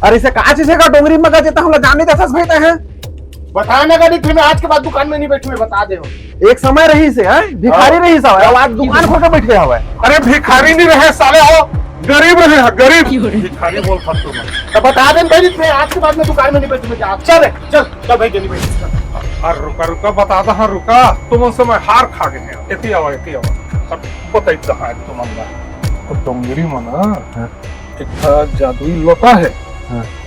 अरे इसे कहा चीज का डोंगरी में का जेता हम लोग जाने दसस भेजते हैं। बताना गाड़ी फिर मैं आज के बाद दुकान में नहीं बैठूंगा, बता दे। एक समय रही से है भिखारी रही सब अब आज दुकान खोल के बैठ गया हुआ है। अरे भिखारी नहीं रहे साले, हो गरीब रहे, गरीब भिखारी बोल सकते हो। तो बता दे भाई, मैं आज के बाद में दुकान में नहीं बैठूंगा। चल चल चल भाई, नहीं बैठ। अरे रुका रुका बता दो, हाँ रुका, तुम उनसे मैं हार खा गए हैं। एती आवा अब बताई है तुम अंदर डोंगरी मना एक जादुई लोटा है,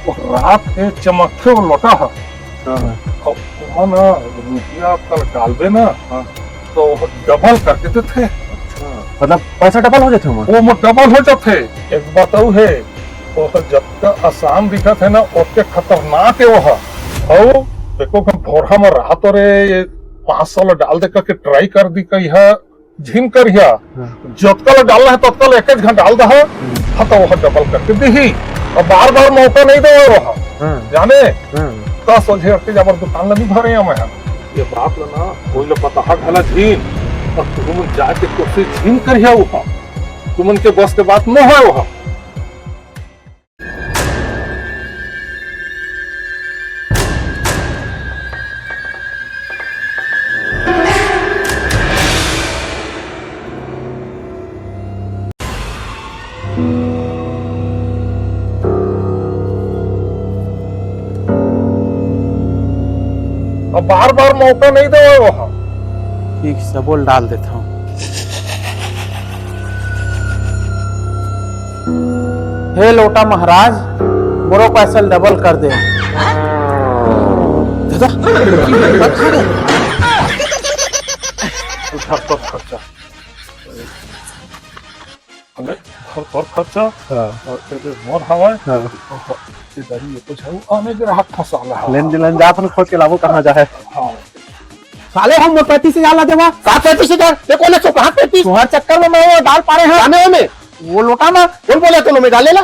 वो रात के चमकते वो लोटा है। मन रुपया कल डालबे ना तो डबल कर देते थे, मतलब पैसा डबल हो जाते हैं वो डबल हो जाते। एक बताऊ है वो जब तक आसान दिखा है ना उसके खतरनाक है वो। और देखो भोरा में रात और 500 डाल दे करके ट्राई कर दी कही है झिम कर जतकल डालना है तत्कल एक घंटा डाल दे तो वह डबल करके दी और बार बार मौका नहीं दे वह जाने तो सोझे जब दुकान लगी भरे मैं ये बात ना कोई लोग पता घला झीम और तुम जाके कोशिश झीम कर वह तुम उनके बस के बात न है वह। अब बार बार मौका नहीं दे वहाँ। ठीक से बोल डाल देता हूँ। हे लोटा महाराज, मोरो पैसा डबल कर दे। खर्चा और खर्चा मोर हवा आने के राहत फंसा लेन जात न खोज के लाभो कहाँ जाए। साले हम 35 से जाला देवा 35 से देखो ना 35 तुम्हारे चक्कर में मैं वो डाल पा रहे हैं जाने में वो लोटा में कौन बोले तो में डालेला।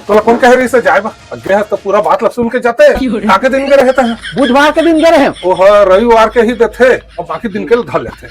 तो कौन कह रही से जाएगा अगे तो पूरा बात सुन के जाते हैं। आके दिन के रहते हैं, बुधवार के दिन गए हैं वो रविवार के ही देते और बाकी दिन के धर लेते।